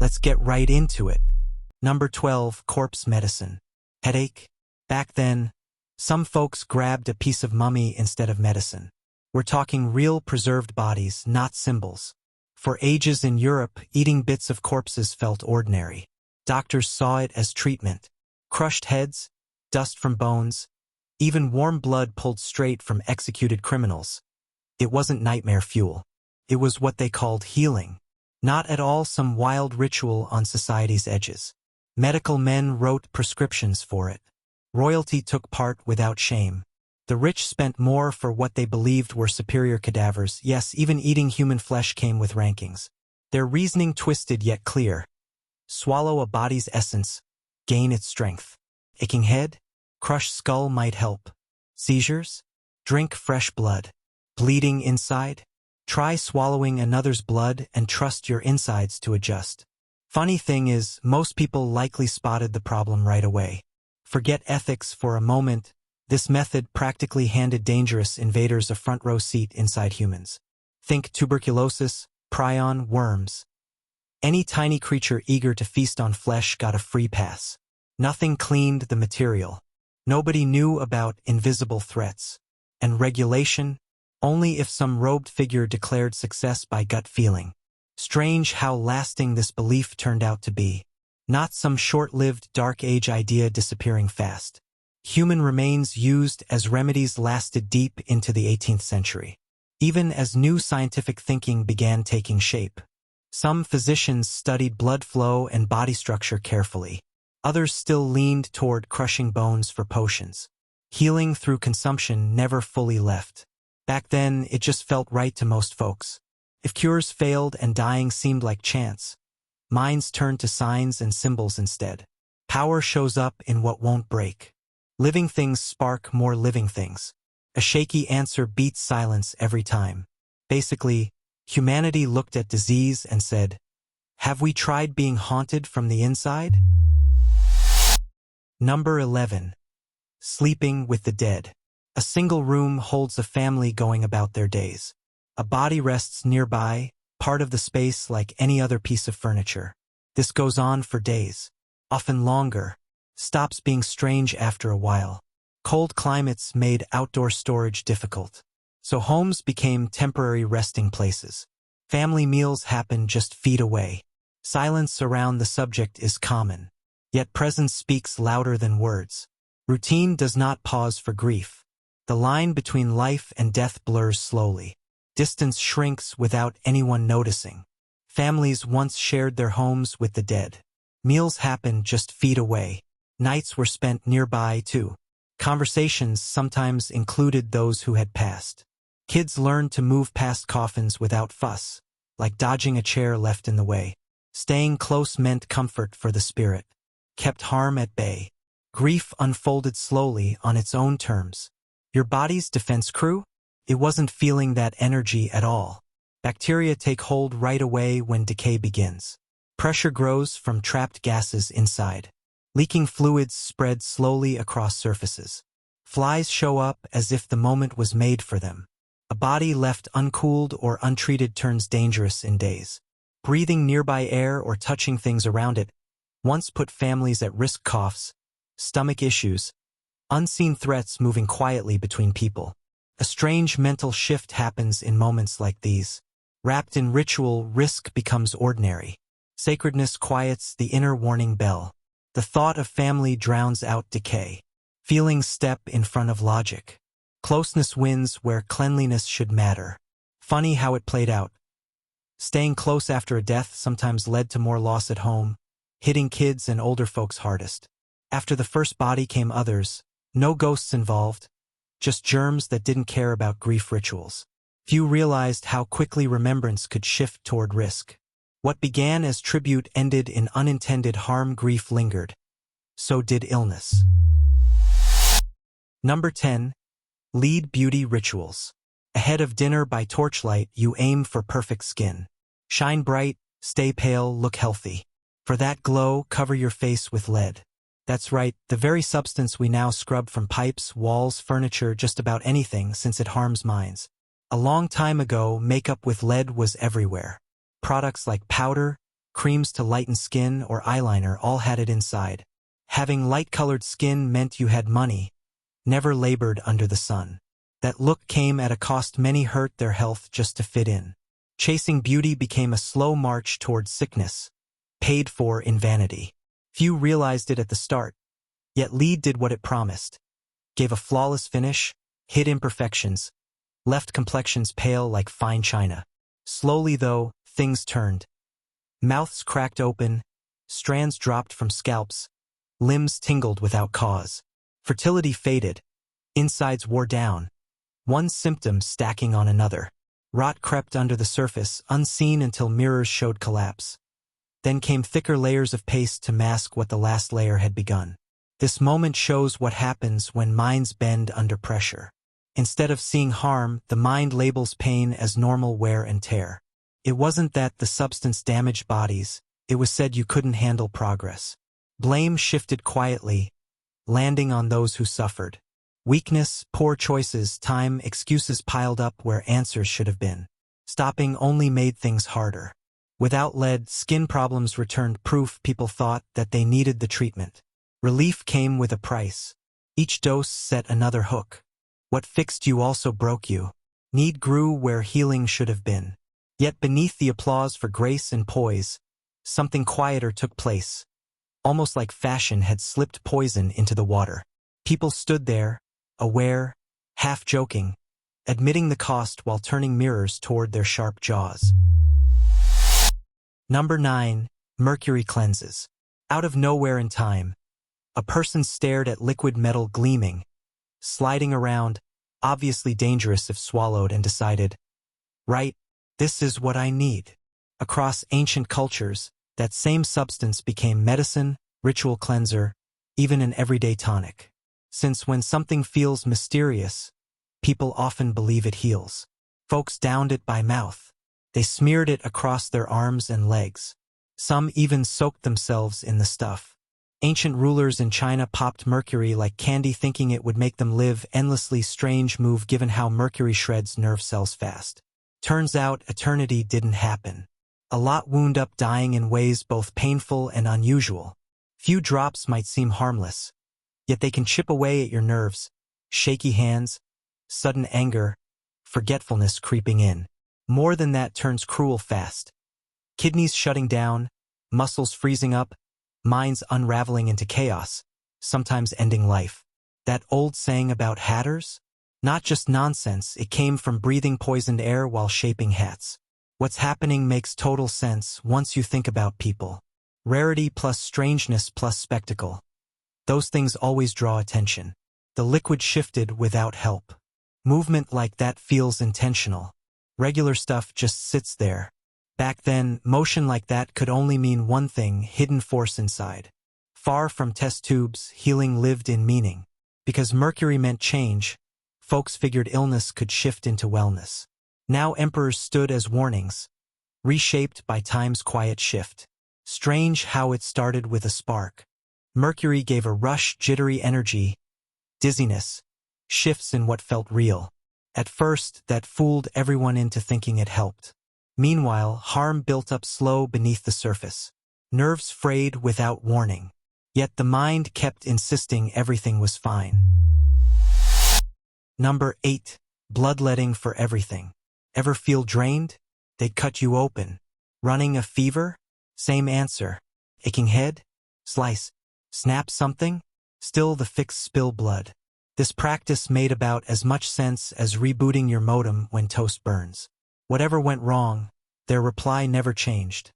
Let's get right into it. Number 12, corpse medicine. Headache? Back then, some folks grabbed a piece of mummy instead of medicine. We're talking real preserved bodies, not symbols. For ages in Europe, eating bits of corpses felt ordinary. Doctors saw it as treatment. Crushed heads, dust from bones, even warm blood pulled straight from executed criminals. It wasn't nightmare fuel. It was what they called healing. Not at all some wild ritual on society's edges. Medical men wrote prescriptions for it. Royalty took part without shame. The rich spent more for what they believed were superior cadavers. Yes, even eating human flesh came with rankings. Their reasoning twisted yet clear. Swallow a body's essence, gain its strength. Aching head? Crushed skull might help. Seizures? Drink fresh blood. Bleeding inside? Try swallowing another's blood and trust your insides to adjust. Funny thing is, most people likely spotted the problem right away. Forget ethics for a moment. This method practically handed dangerous invaders a front row seat inside humans. Think tuberculosis, prion, worms. Any tiny creature eager to feast on flesh got a free pass. Nothing cleaned the material. Nobody knew about invisible threats. And regulation? Only if some robed figure declared success by gut feeling. Strange how lasting this belief turned out to be. Not some short-lived Dark Age idea disappearing fast. Human remains used as remedies lasted deep into the 18th century. Even as new scientific thinking began taking shape. Some physicians studied blood flow and body structure carefully. Others still leaned toward crushing bones for potions. Healing through consumption never fully left. Back then, it just felt right to most folks. If cures failed and dying seemed like chance, minds turned to signs and symbols instead. Power shows up in what won't break. Living things spark more living things. A shaky answer beats silence every time. Basically, humanity looked at disease and said, "Have we tried being haunted from the inside?" Number 11. Sleeping with the dead. A single room holds a family going about their days. A body rests nearby, part of the space like any other piece of furniture. This goes on for days, often longer, stops being strange after a while. Cold climates made outdoor storage difficult, so homes became temporary resting places. Family meals happen just feet away. Silence around the subject is common, yet presence speaks louder than words. Routine does not pause for grief. The line between life and death blurs slowly. Distance shrinks without anyone noticing. Families once shared their homes with the dead. Meals happened just feet away. Nights were spent nearby, too. Conversations sometimes included those who had passed. Kids learned to move past coffins without fuss, like dodging a chair left in the way. Staying close meant comfort for the spirit, kept harm at bay. Grief unfolded slowly on its own terms. Your body's defense crew? It wasn't feeling that energy at all. Bacteria take hold right away when decay begins. Pressure grows from trapped gases inside. Leaking fluids spread slowly across surfaces. Flies show up as if the moment was made for them. A body left uncooled or untreated turns dangerous in days. Breathing nearby air or touching things around it once put families at risk. Coughs, stomach issues, unseen threats moving quietly between people. A strange mental shift happens in moments like these. Wrapped in ritual, risk becomes ordinary. Sacredness quiets the inner warning bell. The thought of family drowns out decay. Feelings step in front of logic. Closeness wins where cleanliness should matter. Funny how it played out. Staying close after a death sometimes led to more loss at home, hitting kids and older folks hardest. After the first body came others, no ghosts involved, just germs that didn't care about grief rituals. Few realized how quickly remembrance could shift toward risk. What began as tribute ended in unintended harm. Grief lingered. So did illness. Number 10. Lead beauty rituals. Ahead of dinner by torchlight, you aim for perfect skin. Shine bright, stay pale, look healthy. For that glow, cover your face with lead. That's right, the very substance we now scrub from pipes, walls, furniture, just about anything since it harms minds. A long time ago, makeup with lead was everywhere. Products like powder, creams to lighten skin, or eyeliner all had it inside. Having light-colored skin meant you had money, never labored under the sun. That look came at a cost. Many hurt their health just to fit in. Chasing beauty became a slow march toward sickness, paid for in vanity. Few realized it at the start, yet Lee did what it promised. Gave a flawless finish, hid imperfections, left complexions pale like fine china. Slowly, though, things turned. Mouths cracked open, strands dropped from scalps, limbs tingled without cause. Fertility faded, insides wore down, one symptom stacking on another. Rot crept under the surface, unseen until mirrors showed collapse. Then came thicker layers of paste to mask what the last layer had begun. This moment shows what happens when minds bend under pressure. Instead of seeing harm, the mind labels pain as normal wear and tear. It wasn't that the substance damaged bodies, it was said you couldn't handle progress. Blame shifted quietly, landing on those who suffered. Weakness, poor choices, time, excuses piled up where answers should have been. Stopping only made things harder. Without lead, skin problems returned, proof people thought that they needed the treatment. Relief came with a price. Each dose set another hook. What fixed you also broke you. Need grew where healing should have been. Yet beneath the applause for grace and poise, something quieter took place. Almost like fashion had slipped poison into the water. People stood there, aware, half-joking, admitting the cost while turning mirrors toward their sharp jaws. Number 9. Mercury Cleanses. Out of nowhere in time, a person stared at liquid metal gleaming, sliding around, obviously dangerous if swallowed, and decided, right, this is what I need. Across ancient cultures, that same substance became medicine, ritual cleanser, even an everyday tonic. Since when something feels mysterious, people often believe it heals. Folks downed it by mouth. They smeared it across their arms and legs. Some even soaked themselves in the stuff. Ancient rulers in China popped mercury like candy, thinking it would make them live endlessly. Strange move given how mercury shreds nerve cells fast. Turns out eternity didn't happen. A lot wound up dying in ways both painful and unusual. Few drops might seem harmless, yet they can chip away at your nerves. Shaky hands, sudden anger, forgetfulness creeping in. More than that, turns cruel fast. Kidneys shutting down, muscles freezing up, minds unraveling into chaos, sometimes ending life. That old saying about hatters? Not just nonsense, it came from breathing poisoned air while shaping hats. What's happening makes total sense once you think about people. Rarity plus strangeness plus spectacle. Those things always draw attention. The liquid shifted without help. Movement like that feels intentional. Regular stuff just sits there. Back then, motion like that could only mean one thing: hidden force inside. Far from test tubes, healing lived in meaning. Because mercury meant change, folks figured illness could shift into wellness. Now emperors stood as warnings, reshaped by time's quiet shift. Strange how it started with a spark. Mercury gave a rush, jittery energy, dizziness, shifts in what felt real. At first, that fooled everyone into thinking it helped. Meanwhile, harm built up slow beneath the surface. Nerves frayed without warning. Yet the mind kept insisting everything was fine. Number 8. Bloodletting For Everything. Ever feel drained? They'd cut you open. Running a fever? Same answer. Aching head? Slice. Snap something? Still the fix: spill blood. This practice made about as much sense as rebooting your modem when toast burns. Whatever went wrong, their reply never changed.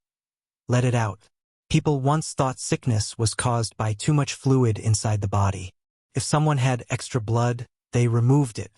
Let it out. People once thought sickness was caused by too much fluid inside the body. If someone had extra blood, they removed it.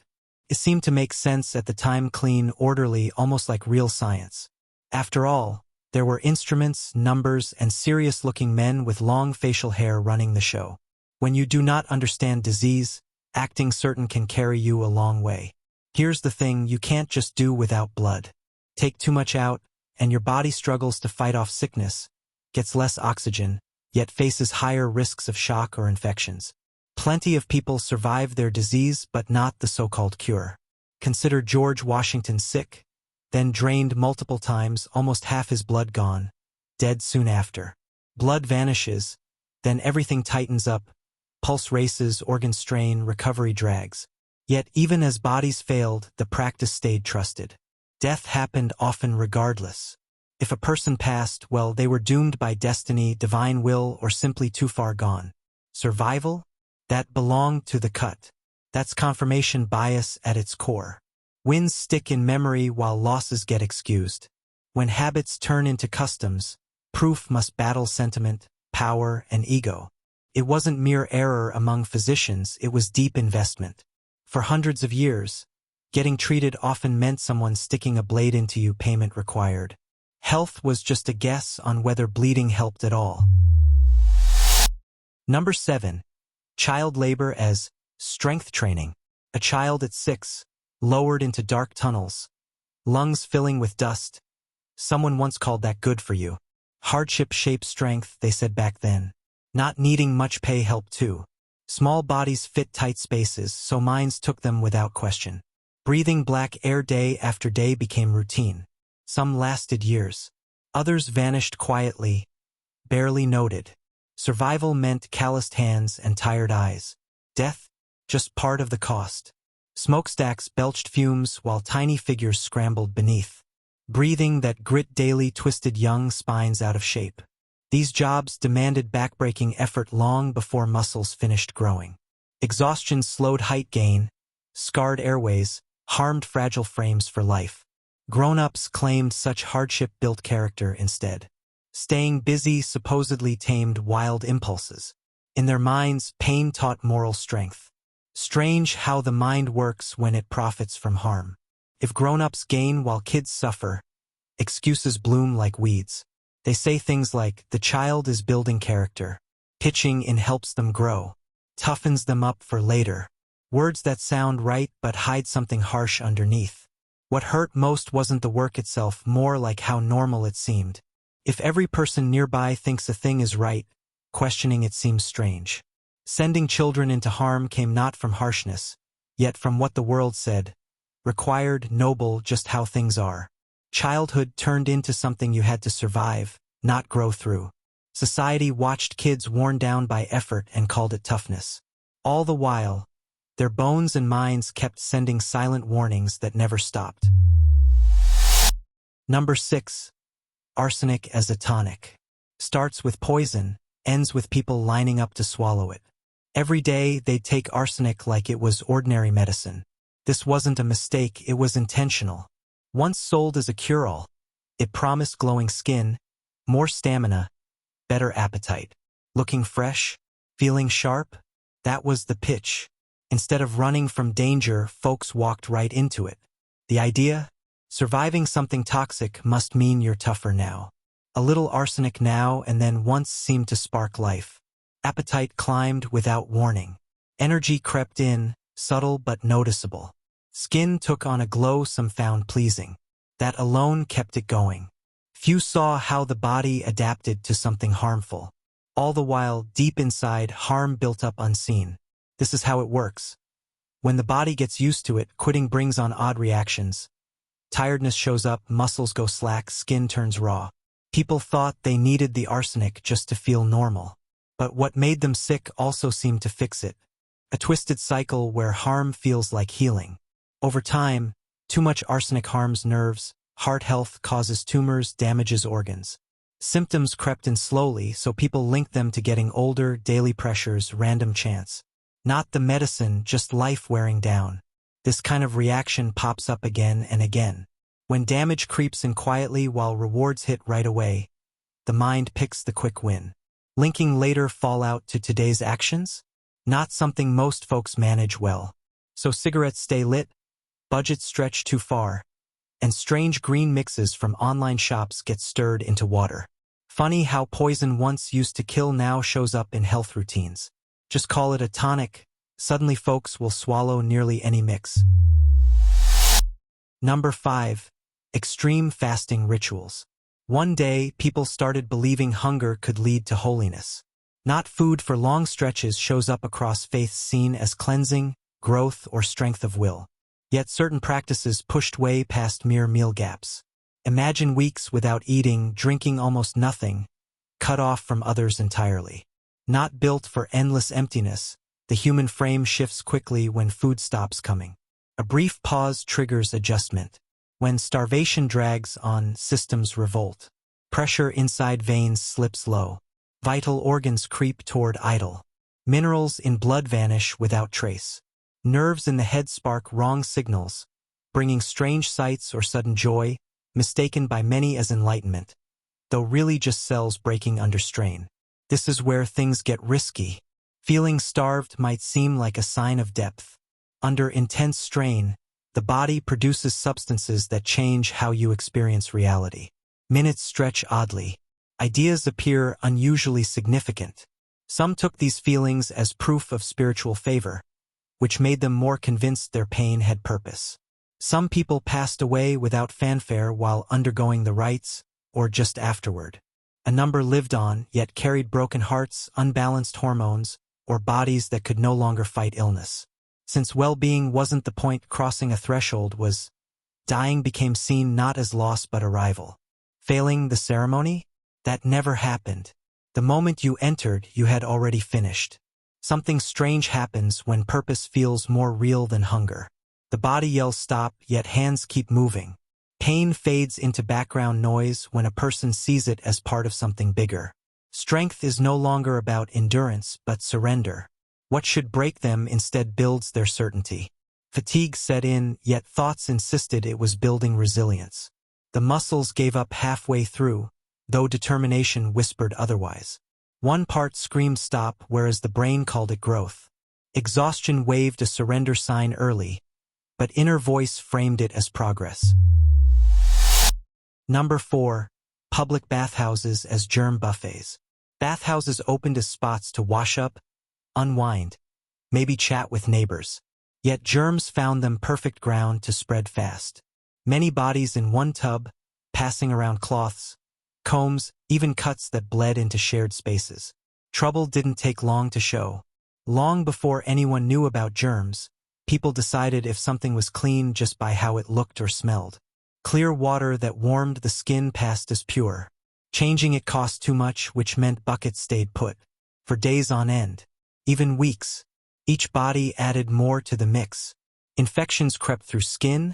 It seemed to make sense at the time: clean, orderly, almost like real science. After all, there were instruments, numbers, and serious-looking men with long facial hair running the show. When you do not understand disease, acting certain can carry you a long way. Here's the thing: you can't just do without blood. Take too much out, and your body struggles to fight off sickness, gets less oxygen, yet faces higher risks of shock or infections. Plenty of people survive their disease, but not the so-called cure. Consider George Washington: sick, then drained multiple times, almost half his blood gone. dead soon after. Blood vanishes, then everything tightens up, pulse races, organ strain, recovery drags. Yet even as bodies failed, the practice stayed trusted. Death happened often regardless. If a person passed, well, they were doomed by destiny, divine will, or simply too far gone. Survival? That belonged to the cut. That's confirmation bias at its core. Wins stick in memory while losses get excused. When habits turn into customs, proof must battle sentiment, power, and ego. It wasn't mere error among physicians, it was deep investment. For hundreds of years, getting treated often meant someone sticking a blade into you, payment required. Health was just a guess on whether bleeding helped at all. Number 7. Child labor as strength training. A child at 6, lowered into dark tunnels, lungs filling with dust. Someone once called that good for you. Hardship shaped strength, they said back then. Not needing much pay helped too. Small bodies fit tight spaces, so minds took them without question. Breathing black air day after day became routine. Some lasted years. Others vanished quietly, barely noted. Survival meant calloused hands and tired eyes. Death? Just part of the cost. Smokestacks belched fumes while tiny figures scrambled beneath. Breathing that grit daily twisted young spines out of shape. These jobs demanded backbreaking effort long before muscles finished growing. Exhaustion slowed height gain, scarred airways, harmed fragile frames for life. Grown-ups claimed such hardship built character instead. Staying busy supposedly tamed wild impulses. In their minds, pain taught moral strength. Strange how the mind works when it profits from harm. If grown-ups gain while kids suffer, excuses bloom like weeds. They say things like, the child is building character. Pitching in helps them grow. Toughens them up for later. Words that sound right but hide something harsh underneath. What hurt most wasn't the work itself, more like how normal it seemed. If every person nearby thinks a thing is right, questioning it seems strange. Sending children into harm came not from harshness, yet from what the world said. Required, noble, just how things are. Childhood turned into something you had to survive, not grow through. Society watched kids worn down by effort and called it toughness. All the while, their bones and minds kept sending silent warnings that never stopped. Number 6. Arsenic as a tonic. Starts with poison, ends with people lining up to swallow it. Every day they'd take arsenic like it was ordinary medicine. This wasn't a mistake, it was intentional. Once sold as a cure-all, it promised glowing skin, more stamina, better appetite. Looking fresh, feeling sharp, that was the pitch. Instead of running from danger, folks walked right into it. The idea? Surviving something toxic must mean you're tougher now. A little arsenic now and then once seemed to spark life. Appetite climbed without warning. Energy crept in, subtle but noticeable. Skin took on a glow some found pleasing. That alone kept it going. Few saw how the body adapted to something harmful. All the while, deep inside, harm built up unseen. This is how it works. When the body gets used to it, quitting brings on odd reactions. Tiredness shows up, muscles go slack, skin turns raw. People thought they needed the arsenic just to feel normal. But what made them sick also seemed to fix it. A twisted cycle where harm feels like healing. Over time, too much arsenic harms nerves, heart health causes tumors, damages organs. Symptoms crept in slowly, so people linked them to getting older, daily pressures, random chance. Not the medicine, just life wearing down. This kind of reaction pops up again and again. When damage creeps in quietly while rewards hit right away, the mind picks the quick win. Linking later fallout to today's actions? Not something most folks manage well. So cigarettes stay lit, budgets stretch too far, and strange green mixes from online shops get stirred into water. Funny how poison once used to kill now shows up in health routines. Just call it a tonic, suddenly folks will swallow nearly any mix. Number 5. Extreme fasting rituals. One day, people started believing hunger could lead to holiness. Not food for long stretches shows up across faiths seen as cleansing, growth, or strength of will. Yet certain practices pushed way past mere meal gaps. Imagine weeks without eating, drinking almost nothing, cut off from others entirely. Not built for endless emptiness, the human frame shifts quickly when food stops coming. A brief pause triggers adjustment. When starvation drags on, systems revolt. Pressure inside veins slips low. Vital organs creep toward idle. Minerals in blood vanish without trace. Nerves in the head spark wrong signals, bringing strange sights or sudden joy, mistaken by many as enlightenment, though really just cells breaking under strain. This is where things get risky. Feeling starved might seem like a sign of depth. Under intense strain, the body produces substances that change how you experience reality. Minutes stretch oddly. Ideas appear unusually significant. Some took these feelings as proof of spiritual favor, which made them more convinced their pain had purpose. Some people passed away without fanfare while undergoing the rites, or just afterward. A number lived on, yet carried broken hearts, unbalanced hormones, or bodies that could no longer fight illness. Since well-being wasn't the point, crossing a threshold was. Dying became seen not as loss but arrival. Failing the ceremony? That never happened. The moment you entered, you had already finished. Something strange happens when purpose feels more real than hunger. The body yells stop, yet hands keep moving. Pain fades into background noise when a person sees it as part of something bigger. Strength is no longer about endurance, but surrender. What should break them instead builds their certainty. Fatigue set in, yet thoughts insisted it was building resilience. The muscles gave up halfway through, though determination whispered otherwise. One part screamed stop, whereas the brain called it growth. Exhaustion waved a surrender sign early, but inner voice framed it as progress. Number 4. Public bathhouses as germ buffets. Bathhouses opened as spots to wash up, unwind, maybe chat with neighbors. Yet germs found them perfect ground to spread fast. Many bodies in one tub, passing around cloths, combs, even cuts that bled into shared spaces. Trouble didn't take long to show. Long before anyone knew about germs, people decided if something was clean just by how it looked or smelled. Clear water that warmed the skin passed as pure. Changing it cost too much, which meant buckets stayed put. For days on end, even weeks, each body added more to the mix. Infections crept through skin,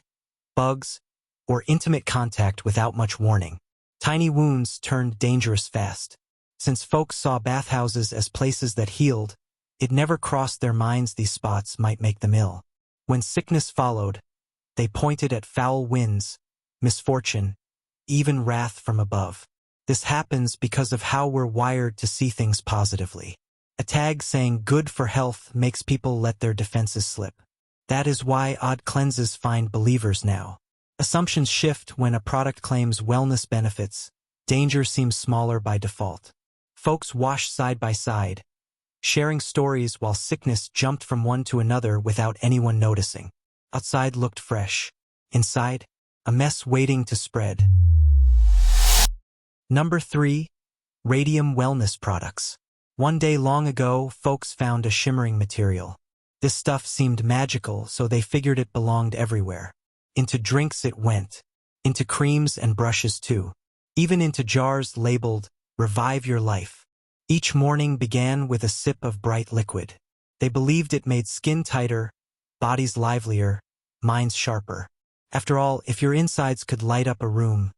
bugs, or intimate contact without much warning. Tiny wounds turned dangerous fast. Since folks saw bathhouses as places that healed, it never crossed their minds these spots might make them ill. When sickness followed, they pointed at foul winds, misfortune, even wrath from above. This happens because of how we're wired to see things positively. A tag saying good for health makes people let their defenses slip. That is why odd cleanses find believers now. Assumptions shift when a product claims wellness benefits. Danger seems smaller by default. Folks wash side by side, sharing stories while sickness jumped from one to another without anyone noticing. Outside looked fresh. Inside, a mess waiting to spread. Number 3. Radium wellness products. One day long ago, folks found a shimmering material. This stuff seemed magical, so they figured it belonged everywhere. Into drinks it went. Into creams and brushes too. Even into jars labeled, "Revive Your Life." Each morning began with a sip of bright liquid. They believed it made skin tighter, bodies livelier, minds sharper. After all, if your insides could light up a room,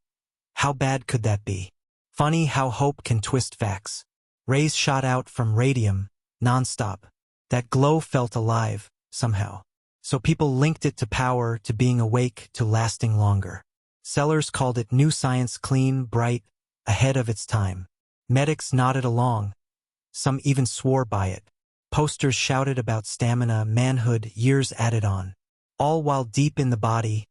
how bad could that be? Funny how hope can twist facts. Rays shot out from radium, nonstop. That glow felt alive, somehow. So people linked it to power, to being awake, to lasting longer. Sellers called it new science, clean, bright, ahead of its time. Medics nodded along. Some even swore by it. Posters shouted about stamina, manhood, years added on. All while deep in the body,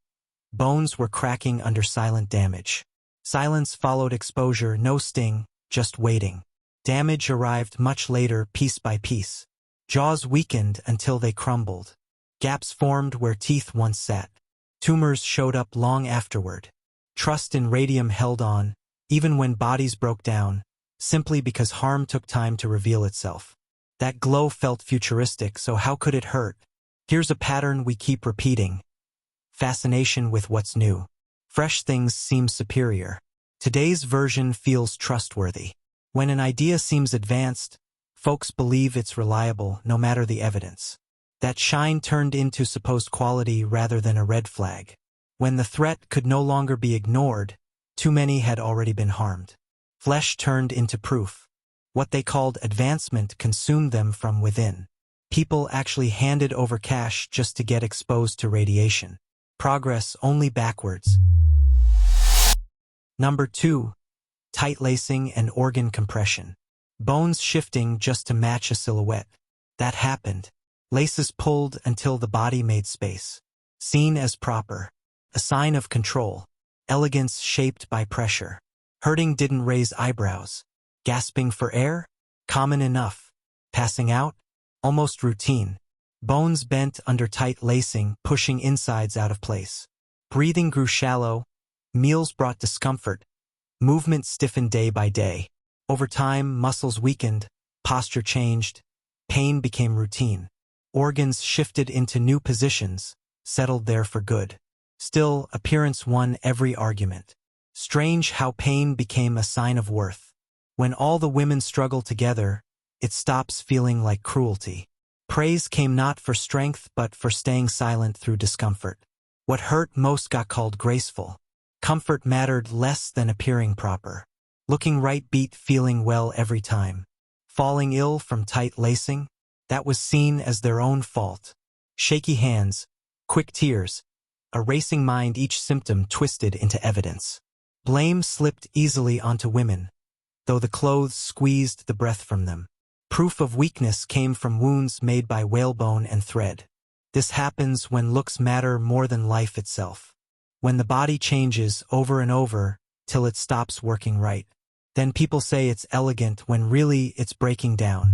bones were cracking under silent damage. Silence followed exposure, no sting, just waiting. Damage arrived much later, piece by piece. Jaws weakened until they crumbled. Gaps formed where teeth once sat. Tumors showed up long afterward. Trust in radium held on, even when bodies broke down, simply because harm took time to reveal itself. That glow felt futuristic, so how could it hurt? Here's a pattern we keep repeating. Fascination with what's new. Fresh things seem superior. Today's version feels trustworthy. When an idea seems advanced, folks believe it's reliable no matter the evidence. That shine turned into supposed quality rather than a red flag. When the threat could no longer be ignored, too many had already been harmed. Flesh turned into proof. What they called advancement consumed them from within. People actually handed over cash just to get exposed to radiation. Progress only backwards. Number 2. Tightlacing and organ compression. Bones shifting just to match a silhouette. That happened. Laces pulled until the body made space. Seen as proper. A sign of control. Elegance shaped by pressure. Hurting didn't raise eyebrows. Gasping for air? Common enough. Passing out? Almost routine. Bones bent under tight lacing, pushing insides out of place. Breathing grew shallow. Meals brought discomfort. Movement stiffened day by day. Over time, muscles weakened. Posture changed. Pain became routine. Organs shifted into new positions, settled there for good. Still, appearance won every argument. Strange how pain became a sign of worth. When all the women struggle together, it stops feeling like cruelty. Praise came not for strength but for staying silent through discomfort. What hurt most got called graceful. Comfort mattered less than appearing proper. Looking right beat feeling well every time. Falling ill from tight lacing? That was seen as their own fault. Shaky hands, quick tears, a racing mind, each symptom twisted into evidence. Blame slipped easily onto women, though the clothes squeezed the breath from them. Proof of weakness came from wounds made by whalebone and thread. This happens when looks matter more than life itself. When the body changes over and over till it stops working right. Then people say it's elegant when really it's breaking down.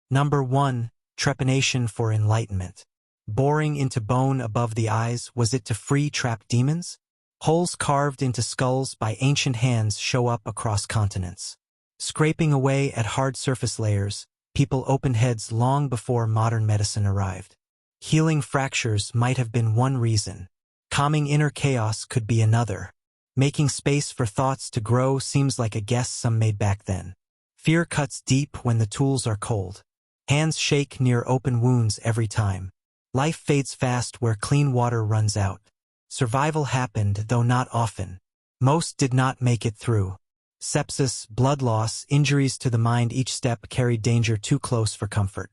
Number 1. Trepanation for Enlightenment. Boring into bone above the eyes, was it to free trapped demons? Holes carved into skulls by ancient hands show up across continents. Scraping away at hard surface layers, people opened heads long before modern medicine arrived. Healing fractures might have been one reason. Calming inner chaos could be another. Making space for thoughts to grow seems like a guess some made back then. Fear cuts deep when the tools are cold. Hands shake near open wounds every time. Life fades fast where clean water runs out. Survival happened, though not often. Most did not make it through. Sepsis, blood loss, injuries to the mind, each step carried danger too close for comfort.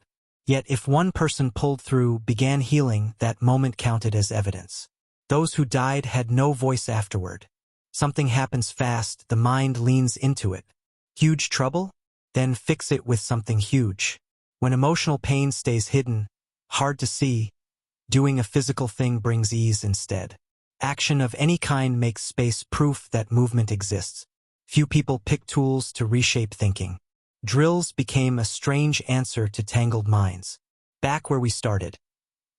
Yet if one person pulled through, began healing, that moment counted as evidence. Those who died had no voice afterward. Something happens fast, the mind leans into it. Huge trouble? Then fix it with something huge. When emotional pain stays hidden, hard to see, doing a physical thing brings ease instead. Action of any kind makes space, proof that movement exists. Few people pick tools to reshape thinking. Drills became a strange answer to tangled minds. Back where we started.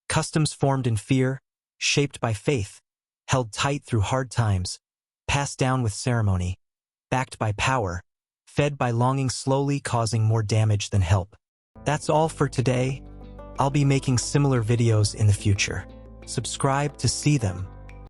Customs formed in fear, shaped by faith, held tight through hard times, passed down with ceremony, backed by power, fed by longing, slowly causing more damage than help. That's all for today. I'll be making similar videos in the future. Subscribe to see them.